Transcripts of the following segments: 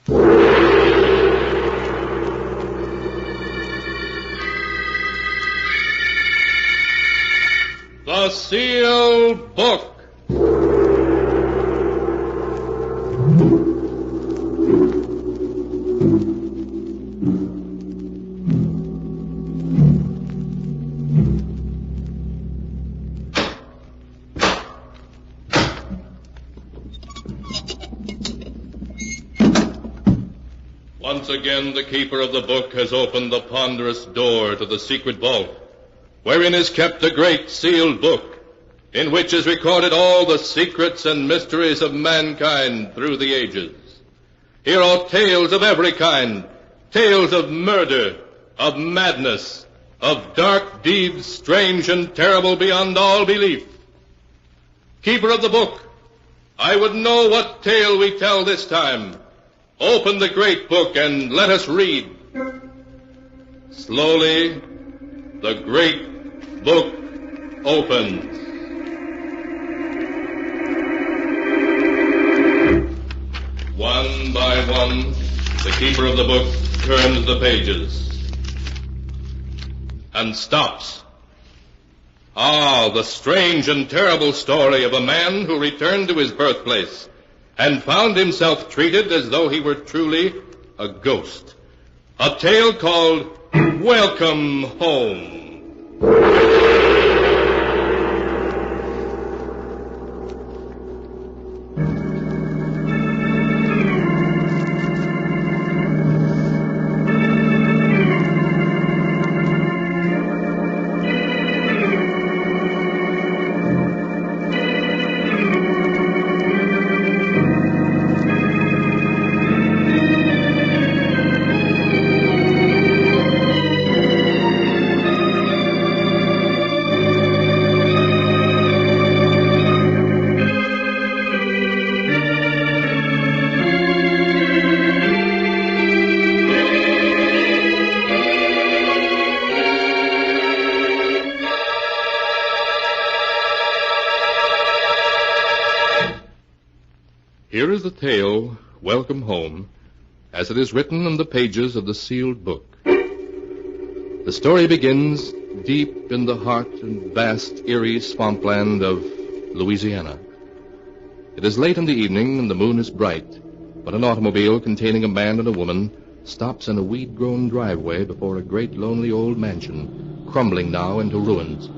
The Sealed Book. Once again, the keeper of the book has opened the ponderous door to the secret vault, wherein is kept a great sealed book, in which is recorded all the secrets and mysteries of mankind through the ages. Here are tales of every kind, tales of murder, of madness, of dark deeds strange and terrible beyond all belief. Keeper of the book, I would know what tale we tell this time. Open the great book and let us read. Slowly, the great book opens. One by one, the keeper of the book turns the pages and stops. Ah, the strange and terrible story of a man who returned to his birthplace and found himself treated as though he were truly a ghost. A tale called Welcome Home. Here is the tale, Welcome Home, as it is written in the pages of the sealed book. The story begins deep in the heart and vast, eerie swampland of Louisiana. It is late in the evening and the moon is bright when an automobile containing a man and a woman stops in a weed-grown driveway before a great lonely old mansion, crumbling now into ruins.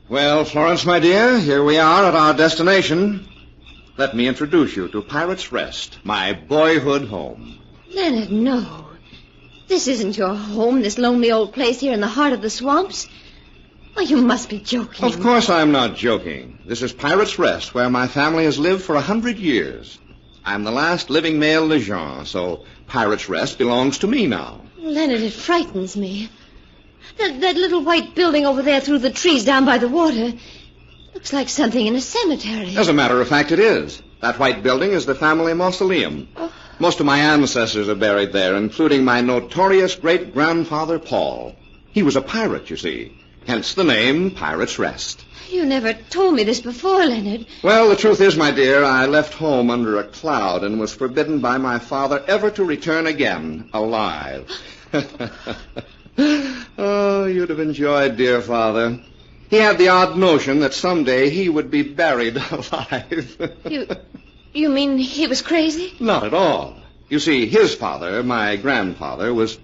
Well, Florence, my dear, here we are at our destination. Let me introduce you to Pirate's Rest, my boyhood home. Leonard, no. This isn't your home, this lonely old place here in the heart of the swamps. Oh, you must be joking. Of course I'm not joking. This is Pirate's Rest, where my family has lived for 100 years. I'm the last living male Lejeune, so Pirate's Rest belongs to me now. Leonard, it frightens me. That little white building over there through the trees down by the water looks like something in a cemetery. As a matter of fact, it is. That white building is the family mausoleum. Oh. Most of my ancestors are buried there, including my notorious great-grandfather, Paul. He was a pirate, you see. Hence the name Pirate's Rest. You never told me this before, Leonard. Well, the truth is, my dear, I left home under a cloud and was forbidden by my father ever to return again, alive. Oh, you'd have enjoyed dear father. He had the odd notion that someday he would be buried alive. You mean he was crazy? Not at all. You see, his father, my grandfather, was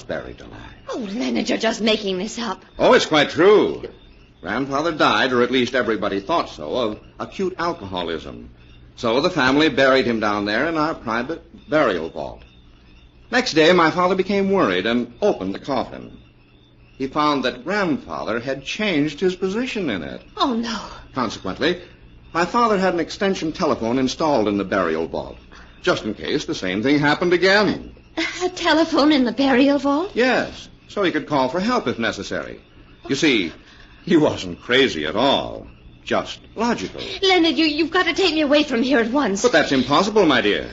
buried alive. Oh, Leonard, you're just making this up. Oh, it's quite true. Grandfather died, or at least everybody thought so, of acute alcoholism. So the family buried him down there in our private burial vault. Next day, my father became worried and opened the coffin. He found that Grandfather had changed his position in it. Oh, no. Consequently, my father had an extension telephone installed in the burial vault, just in case the same thing happened again. A telephone in the burial vault? Yes, so he could call for help if necessary. You see, he wasn't crazy at all, just logical. Leonard, you've got to take me away from here at once. But that's impossible, my dear.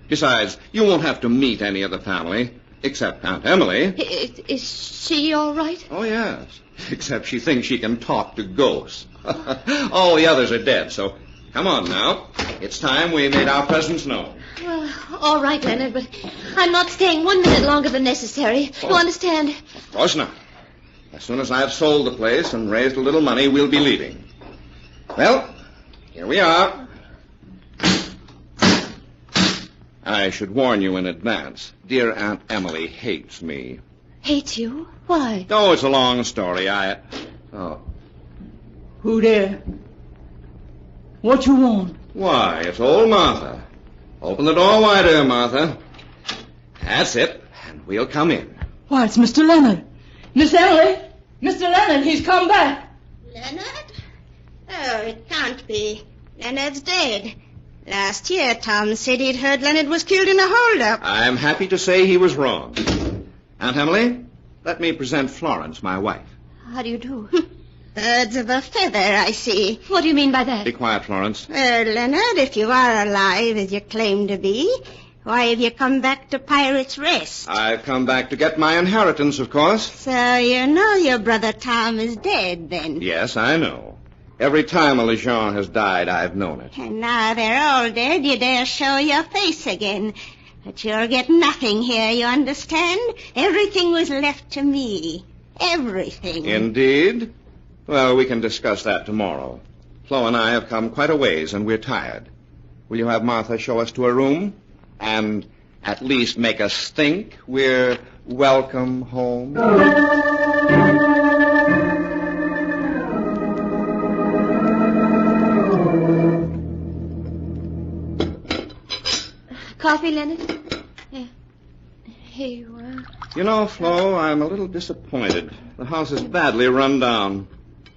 Besides, you won't have to meet any of the family, except Aunt Emily. Is she all right? Oh, yes. Except she thinks she can talk to ghosts. All the others are dead, so Come on now. It's time we made our presence known. Well, all right, Leonard, but I'm not staying 1 minute longer than necessary. You understand? Of course not. As soon as I've sold the place and raised a little money, we'll be leaving. Well, here we are. I should warn you in advance. Dear Aunt Emily hates me. Hates you? Why? Oh, it's a long story. Who there? What you want? Why, it's old Martha. Open the door wider, Martha. That's it, and we'll come in. Why, it's Mr. Leonard. Miss Emily! Mr. Leonard, he's come back. Leonard? Oh, it can't be. Leonard's dead. Last year, Tom said he'd heard Leonard was killed in a holdup. I'm happy to say he was wrong. Aunt Emily, let me present Florence, my wife. How do you do? Birds of a feather, I see. What do you mean by that? Be quiet, Florence. Leonard, if you are alive as you claim to be, why have you come back to Pirate's Rest? I've come back to get my inheritance, of course. So you know your brother Tom is dead, then? Yes, I know. Every time a Lejeune has died, I've known it. And now they're all dead, you dare show your face again. But you'll get nothing here, you understand? Everything was left to me. Everything. Indeed? Well, we can discuss that tomorrow. Flo and I have come quite a ways, and we're tired. Will you have Martha show us to a room? And at least make us think we're welcome home? Coffee, Leonard? Here you are. You know, Flo, I'm a little disappointed. The house is badly run down.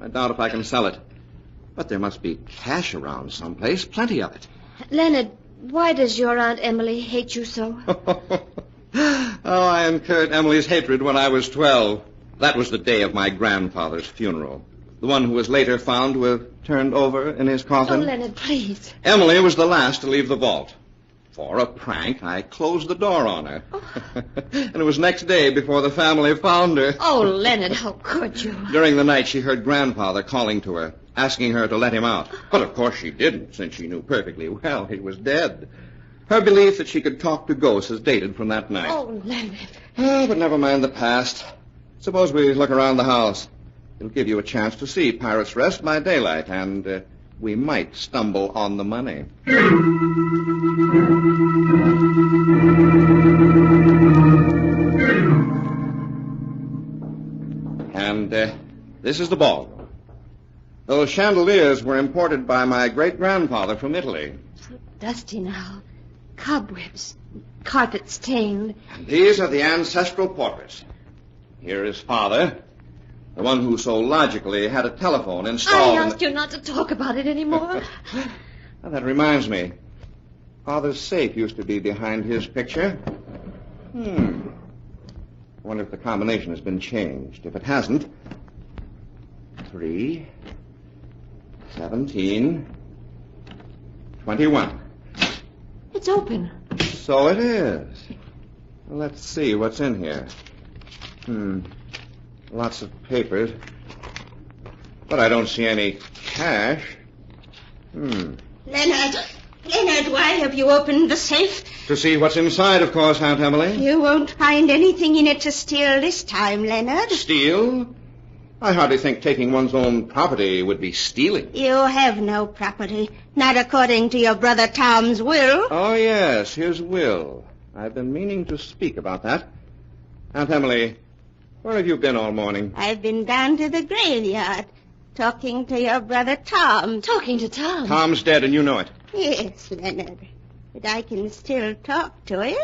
I doubt if I can sell it. But there must be cash around someplace, plenty of it. Leonard, why does your Aunt Emily hate you so? Oh, I incurred Emily's hatred when I was 12. That was the day of my grandfather's funeral. The one who was later found to have turned over in his Oh, coffin. Leonard, please. Emily was the last to leave the vault. For a prank, I closed the door on her. And it was next day before the family found her. Oh, Leonard, how could you? During the night, she heard Grandfather calling to her, asking her to let him out. But of course she didn't, since she knew perfectly well he was dead. Her belief that she could talk to ghosts is dated from that night. Oh, Leonard. Oh, but never mind the past. Suppose we look around the house. It'll give you a chance to see Pirate's Rest by daylight, and we might stumble on the money. And this is the ballroom. Those chandeliers were imported by my great-grandfather from Italy. So dusty now. Cobwebs. Carpet stained. And these are the ancestral portraits. Here is Father, the one who so logically had a telephone installed. I asked you not to talk about it anymore. Well, that reminds me. Father's safe used to be behind his picture. I wonder if the combination has been changed. If it hasn't, 3, 17, 21. It's open. So it is. Well, let's see what's in here. Lots of papers. But I don't see any cash. Leonard, why have you opened the safe? To see what's inside, of course, Aunt Emily. You won't find anything in it to steal this time, Leonard. Steal? I hardly think taking one's own property would be stealing. You have no property, not according to your brother Tom's will. Oh, yes, his will. I've been meaning to speak about that. Aunt Emily, where have you been all morning? I've been down to the graveyard, talking to your brother Tom. Talking to Tom. Tom's dead, and you know it. Yes, Leonard, but I can still talk to him.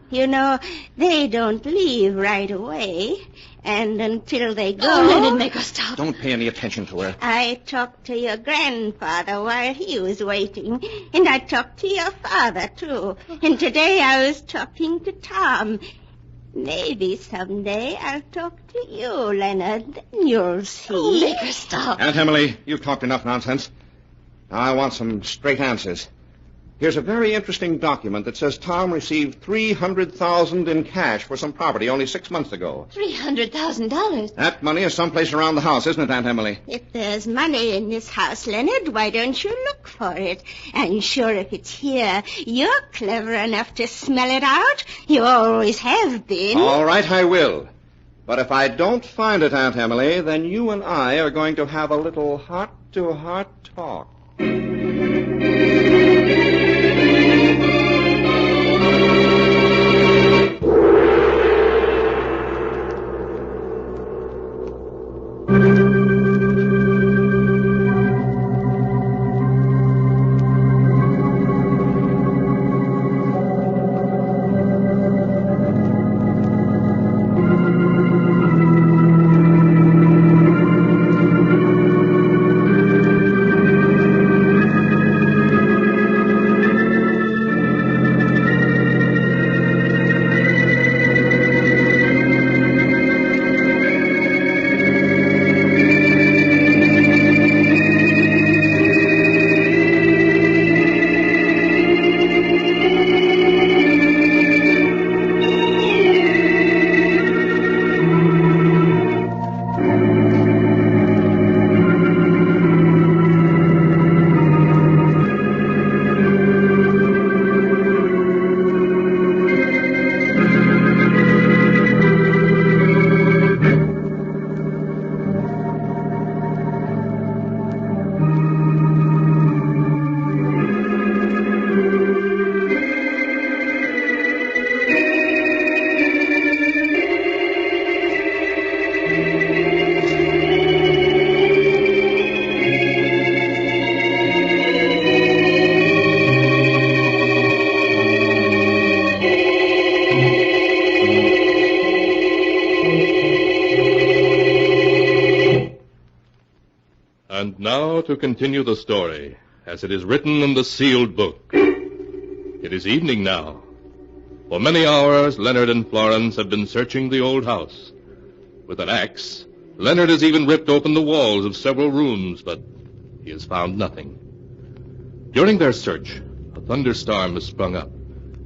You know, they don't leave right away, and until they go... Oh, Leonard, make us stop. Don't pay any attention to her. I talked to your grandfather while he was waiting, and I talked to your father, too. And today I was talking to Tom. Maybe someday I'll talk to you, Leonard, then you'll see. Oh, make her stop. Aunt Emily, you've talked enough nonsense. Now I want some straight answers. Here's a very interesting document that says Tom received $300,000 in cash for some property only 6 months ago. $300,000. That money is someplace around the house, isn't it, Aunt Emily? If there's money in this house, Leonard, why don't you look for it. I'm sure if it's here, you're clever enough to smell it out. You always have been. All right, I will. But if I don't find it, Aunt Emily, then you and I are going to have a little heart-to-heart talk. And now to continue the story, as it is written in the sealed book. It is evening now. For many hours, Leonard and Florence have been searching the old house. With an axe, Leonard has even ripped open the walls of several rooms, but he has found nothing. During their search, a thunderstorm has sprung up,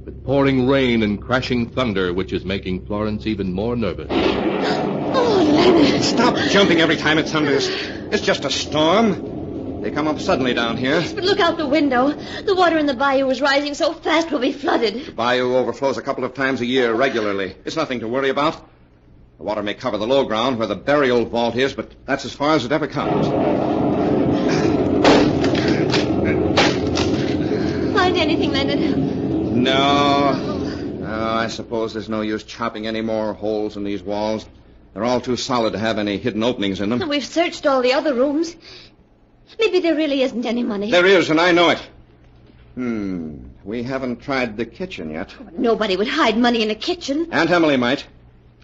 with pouring rain and crashing thunder, which is making Florence even more nervous. Oh, Leonard. Stop jumping every time it thunders. It's just a storm. They come up suddenly down here. But look out the window. The water in the bayou is rising so fast we'll be flooded. The bayou overflows a couple of times a year regularly. It's nothing to worry about. The water may cover the low ground where the burial vault is, but that's as far as it ever comes. Find anything, Leonard? No, I suppose there's no use chopping any more holes in these walls. They're all too solid to have any hidden openings in them. We've searched all the other rooms. Maybe there really isn't any money. There is, and I know it. We haven't tried the kitchen yet. Nobody would hide money in a kitchen. Aunt Emily might.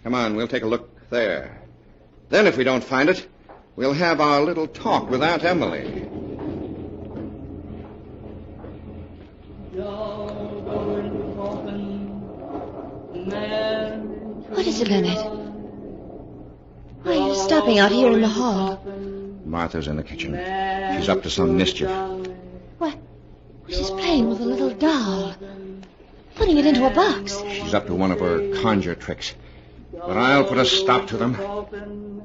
Come on, we'll take a look there. Then if we don't find it, we'll have our little talk with Aunt Emily. What is it, Leonard? Why are you stopping out here in the hall? Martha's in the kitchen. She's up to some mischief. What? She's playing with a little doll. Putting it into a box. She's up to one of her conjure tricks. But I'll put a stop to them.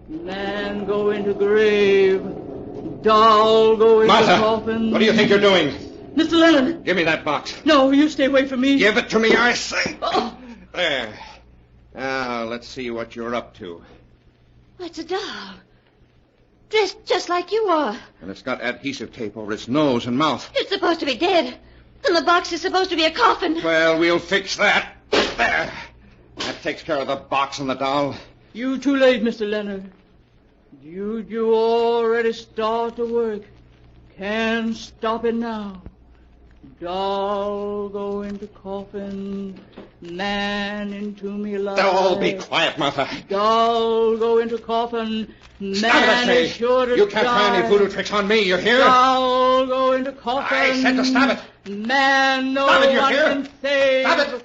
Man go into grave. Doll go into Martha, coffin. what do you think you're doing? Mr. Lennon. Give me that box. No, you stay away from me. Give it to me, I say. Oh. There. Now, let's see what you're up to. It's a doll. Dressed just like you are. And it's got adhesive tape over its nose and mouth. It's supposed to be dead. And the box is supposed to be a coffin. Well, we'll fix that. There. That takes care of the box and the doll. You too late, Mr. Leonard. You already start to work. Can't stop it now. Doll go into coffin. Man into me alive. They'll all be quiet, Martha. Doll go into coffin. Stop it, I Man say. is sure to You can't try any die. voodoo tricks on me, you hear? Doll go into coffin. I said to stop it. Man no Stop it, you one hear? can save. Stop it.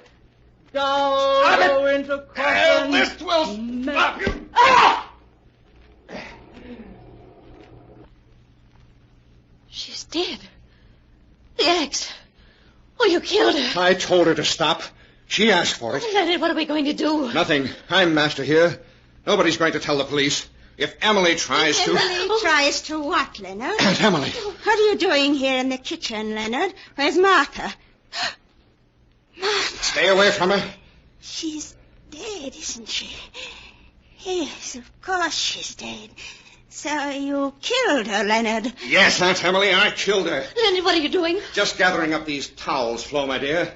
Doll Stop it. go into coffin. This will stop you. Ah! She's dead. The axe. Oh, you killed her. I told her to stop. She asked for it. Leonard, what are we going to do? Nothing. I'm master here. Nobody's going to tell the police. If Emily tries to... Emily tries to what, Leonard? Aunt Emily. What are you doing here in the kitchen, Leonard? Where's Martha? Martha. Stay away from her. She's dead, isn't she? Yes, of course she's dead. So you killed her, Leonard. Yes, Aunt Emily, I killed her. Leonard, what are you doing? Just gathering up these towels, Flo, my dear.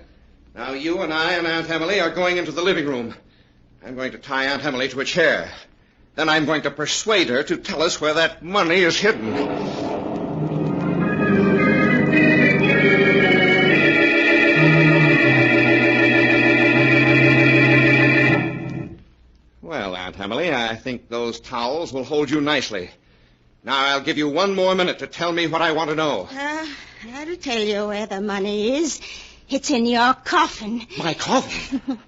Now you and I and Aunt Emily are going into the living room. I'm going to tie Aunt Emily to a chair. Then I'm going to persuade her to tell us where that money is hidden. Well, Aunt Emily, I think those towels will hold you nicely. Now, I'll give you 1 more minute to tell me what I want to know. I'll tell you where the money is. It's in your coffin. My coffin?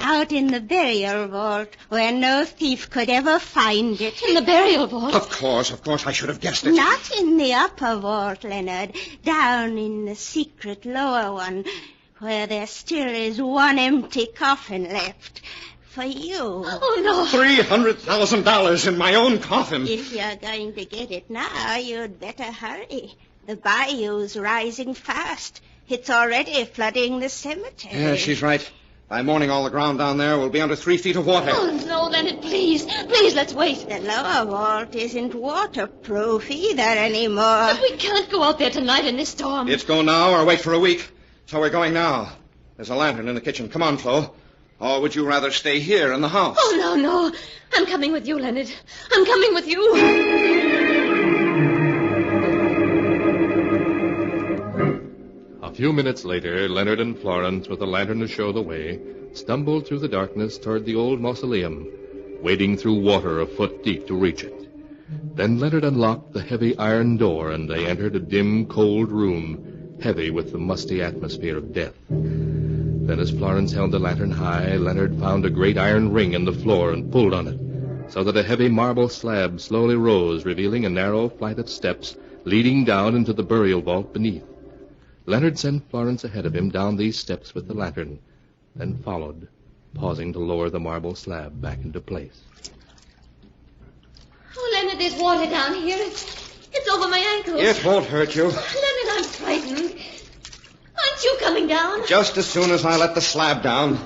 Out in the burial vault, where no thief could ever find it. In the burial vault? Of course, I should have guessed it. Not in the upper vault, Leonard. Down in the secret lower one, where there still is 1 empty coffin left. For you. Oh, no. $300,000 in my own coffin. If you're going to get it now, you'd better hurry. The bayou's rising fast. It's already flooding the cemetery. Yeah, she's right. By morning, all the ground down there will be under 3 feet of water. Oh, no, Leonard, please. Please, let's wait. The lower vault isn't waterproof either anymore. But we can't go out there tonight in this storm. It's go now or wait for a week. So we're going now. There's a lantern in the kitchen. Come on, Flo. Or would you rather stay here in the house? Oh, no. I'm coming with you, Leonard. I'm coming with you. A few minutes later, Leonard and Florence, with a lantern to show the way, stumbled through the darkness toward the old mausoleum, wading through water a foot deep to reach it. Then Leonard unlocked the heavy iron door, and they entered a dim, cold room, heavy with the musty atmosphere of death. Then as Florence held the lantern high, Leonard found a great iron ring in the floor and pulled on it, so that a heavy marble slab slowly rose, revealing a narrow flight of steps leading down into the burial vault beneath. Leonard sent Florence ahead of him down these steps with the lantern, then followed, pausing to lower the marble slab back into place. Oh, Leonard, there's water down here. It's over my ankles. It won't hurt you. Leonard, I'm frightened. Aren't you coming down? Just as soon as I let the slab down.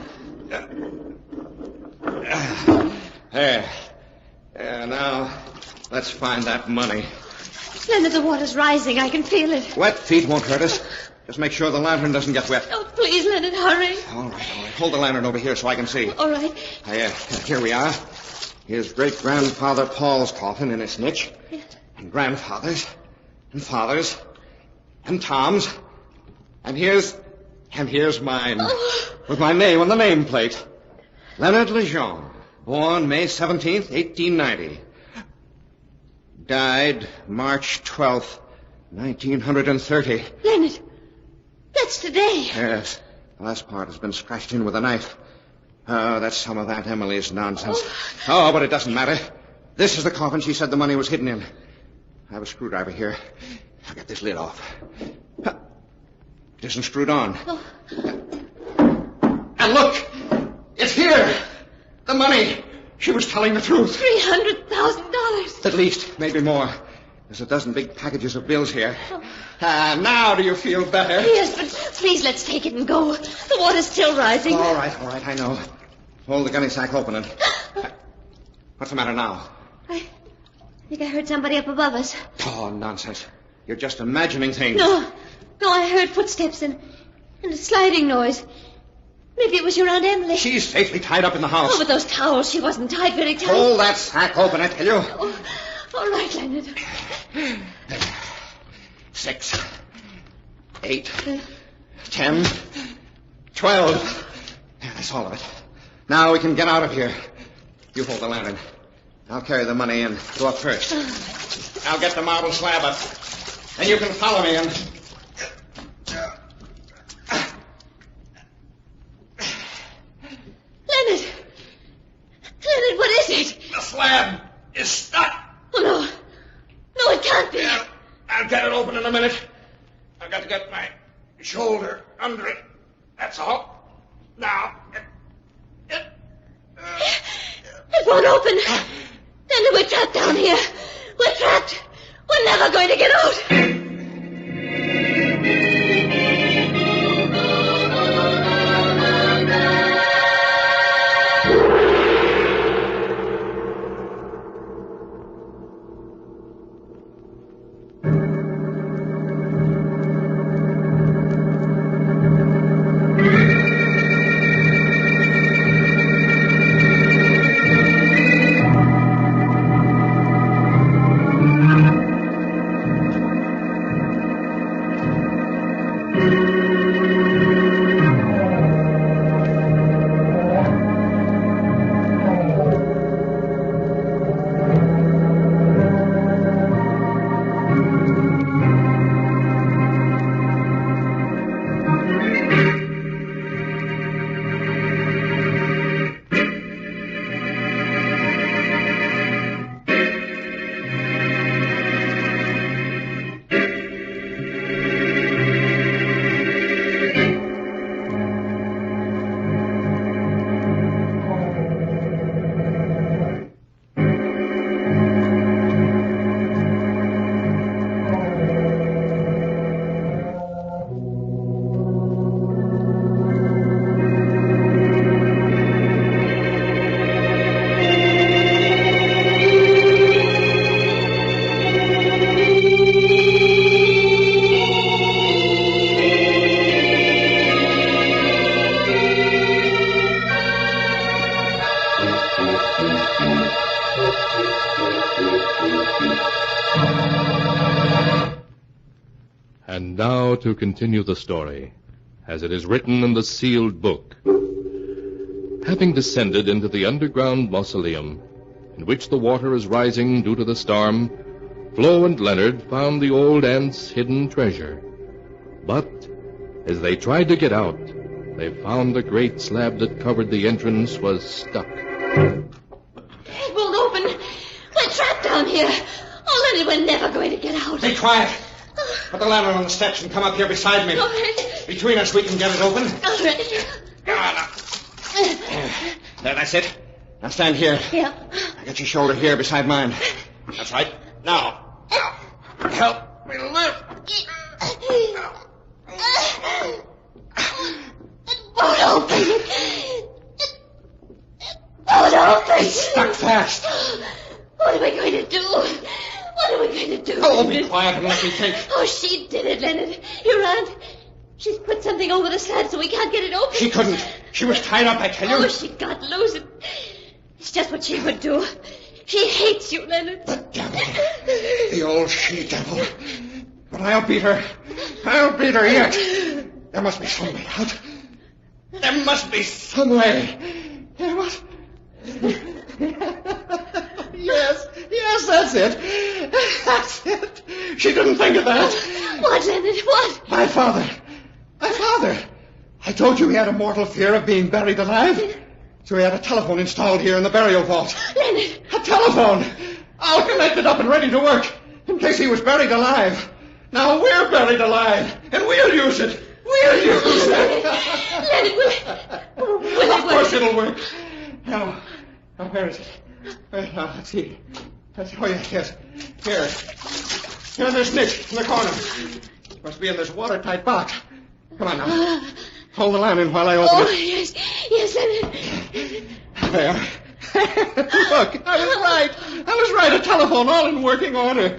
There. Now, let's find that money. Leonard, the water's rising. I can feel it. Wet feet won't hurt us. Just make sure the lantern doesn't get wet. Oh, please, Leonard, hurry. All right. Hold the lantern over here so I can see. All right. Here we are. Here's great-grandfather Paul's coffin in its niche. And grandfather's. And father's. And Tom's. And here's mine. Oh. With my name on the nameplate. Leonard Lejeune. Born May 17th, 1890. Died March 12th, 1930. Leonard, that's today. Yes. The last part has been scratched in with a knife. Oh, that's some of Aunt Emily's nonsense. Oh, but it doesn't matter. This is the coffin she said the money was hidden in. I have a screwdriver here. I'll get this lid off. It isn't screwed on. Oh. And look! It's here! The money! She was telling the truth. $300,000. At least, maybe more. There's a dozen big packages of bills here. Now do you feel better? Yes, but please let's take it and go. The water's still rising. All right, I know. Hold the gunny sack open and... What's the matter now? I think I heard somebody up above us. Oh, nonsense. You're just imagining things. No, I heard footsteps and a sliding noise. Maybe it was your Aunt Emily. She's safely tied up in the house. Oh, but those towels, she wasn't tied very tight. Hold that sack open, I tell you. Oh, all right, Leonard. 6, 8, 10, 12. Yeah, that's all of it. Now we can get out of here. You hold the lantern. I'll carry the money and go up first. I'll get the marble slab up. And you can follow me and... Leonard, what is it? The slab is stuck. Oh, no. No, it can't be. Yeah, I'll get it open in a minute. I've got to get my shoulder under it. That's all. Now, It won't open. Leonard, we're trapped down here. We're trapped. We're never going to get out. And now to continue the story, as it is written in the sealed book. Having descended into the underground mausoleum, in which the water is rising due to the storm, Flo and Leonard found the old aunt's hidden treasure. But as they tried to get out, they found the great slab that covered the entrance was stuck. It won't open. We're trapped down here. Oh, Leonard, we're never going to get out. Be quiet. Put the lantern on the steps and come up here beside me. All right. Between us, we can get it open. All right. Come on now. There, that's it. Now stand here. Yeah. I got your shoulder here beside mine. That's right. Now. Help me lift. It won't open. It won't open. It's stuck fast. What are we going to do? What are we going to do? Oh, be quiet and let me think. Oh, she did it, Leonard. Your aunt. She's put something over the slab so we can't get it open. She couldn't. She was tied up, I tell you. Oh, she got loose. It's just what she would do. She hates you, Leonard. The devil. The old she-devil. But I'll beat her. I'll beat her yet. There must be some way out. There must be some way. There must... Yes, that's it. That's it. She didn't think of that. What, Leonard? What? My father. I told you he had a mortal fear of being buried alive. So he had a telephone installed here in the burial vault. Leonard. A telephone. All connected up and ready to work in case he was buried alive. Now we're buried alive, and we'll use it. We'll use it. Leonard, will it Of course work? it'll work. Now, where is it? Now, let's see. Oh, yes. Here. Here in this niche in the corner. It must be in this watertight box. Come on now. Hold the lantern while I open Oh, it. yes, Leonard. There. Look, I was right. A telephone all in working order.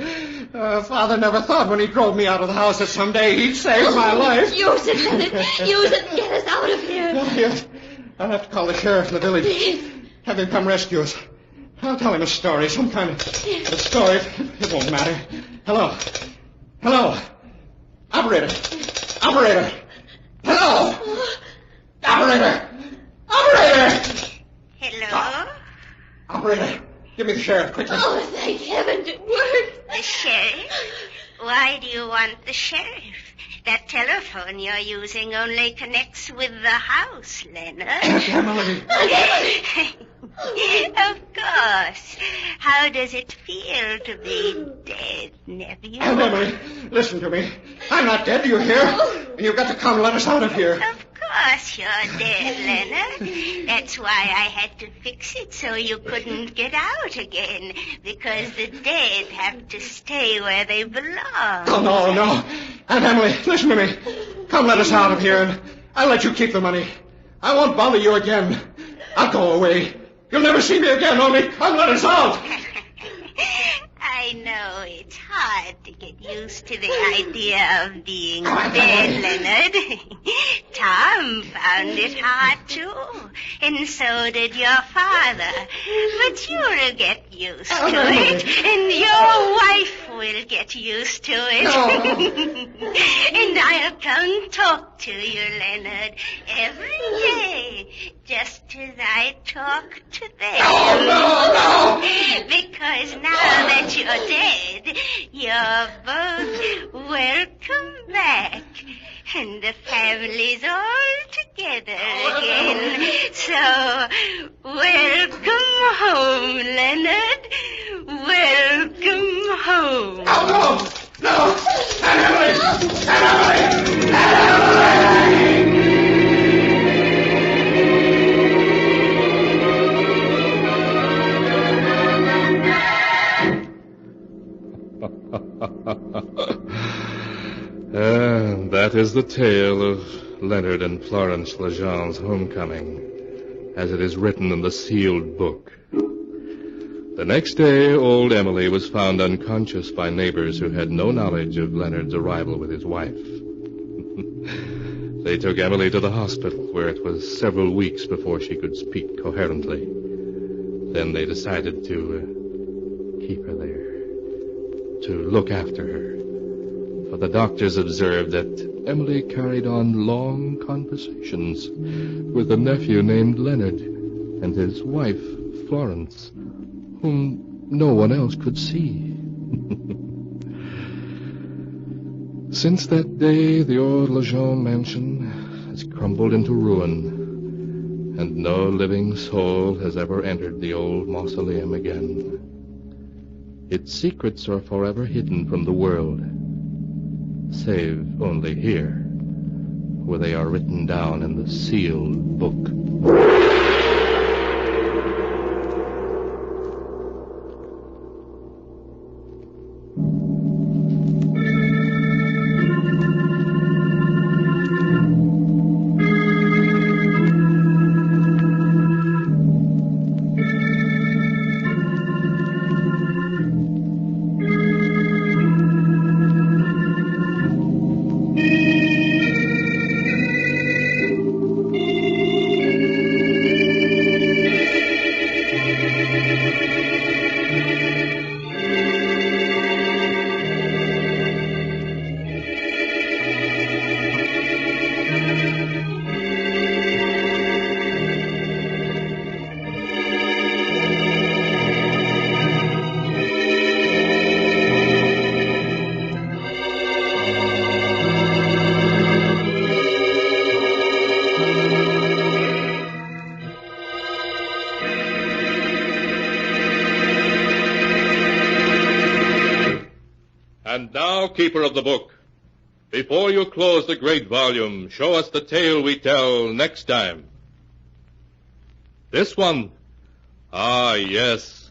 Father never thought when he drove me out of the house that someday he'd save my life. Use it, Leonard. Use it and get us out of here. Yes. I'll have to call the sheriff in the village. Have him come rescue us. I'll tell him a story, some kind of a story. It won't matter. Hello. Operator. Hello. Operator. Hello? Operator, give me the sheriff, quickly. Oh, thank heaven it worked. The sheriff? Why do you want the sheriff? That telephone you're using only connects with the house, Leonard. Emily. Of course. How does it feel to be dead, nephew? Emily, listen to me. I'm not dead, do you hear? You've got to come let us out of here. Of course you're dead, Leonard. That's why I had to fix it so you couldn't get out again. Because the dead have to stay where they belong. Oh, no. Aunt Emily, listen to me. Come let us out of here, and I'll let you keep the money. I won't bother you again. I'll go away. You'll never see me again, only come let us out. I know it's hard to get used to the idea of being dead, Leonard. Tom found it hard, too. And so did your father. But you'll get used to it. And your wife will get used to it. And I'll come talk to you, Leonard, every day. Just as I talk to them. No. Because now that you're dead, you're both welcome back. And the family's all together again. So, welcome home, Leonard. Welcome home. No. Emily! And that is the tale of Leonard and Florence Legend's homecoming, as it is written in the sealed book. The next day, old Emily was found unconscious by neighbors who had no knowledge of Leonard's arrival with his wife. They took Emily to the hospital, where it was several weeks before she could speak coherently. Then they decided to keep her there, to look after her. For the doctors observed that Emily carried on long conversations with a nephew named Leonard and his wife, Florence, whom no one else could see. Since that day, the old Legend mansion has crumbled into ruin, and no living soul has ever entered the old mausoleum again. Its secrets are forever hidden from the world, save only here, where they are written down in the sealed book. And now, keeper of the book, before you close the great volume, show us the tale we tell next time. This one. Ah, yes.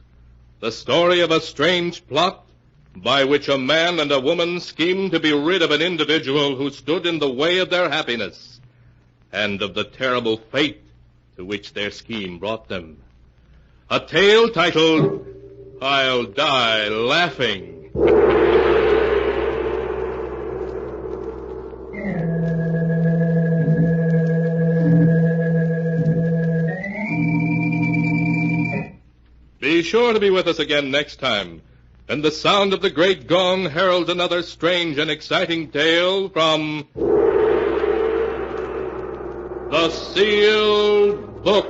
The story of a strange plot by which a man and a woman schemed to be rid of an individual who stood in the way of their happiness, and of the terrible fate to which their scheme brought them. A tale titled, I'll Die Laughing. Be sure to be with us again next time, and the sound of the great gong heralds another strange and exciting tale from The Sealed Book.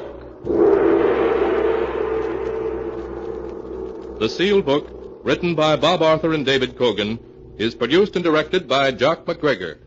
The Sealed Book, written by Bob Arthur and David Cogan, is produced and directed by Jock McGregor.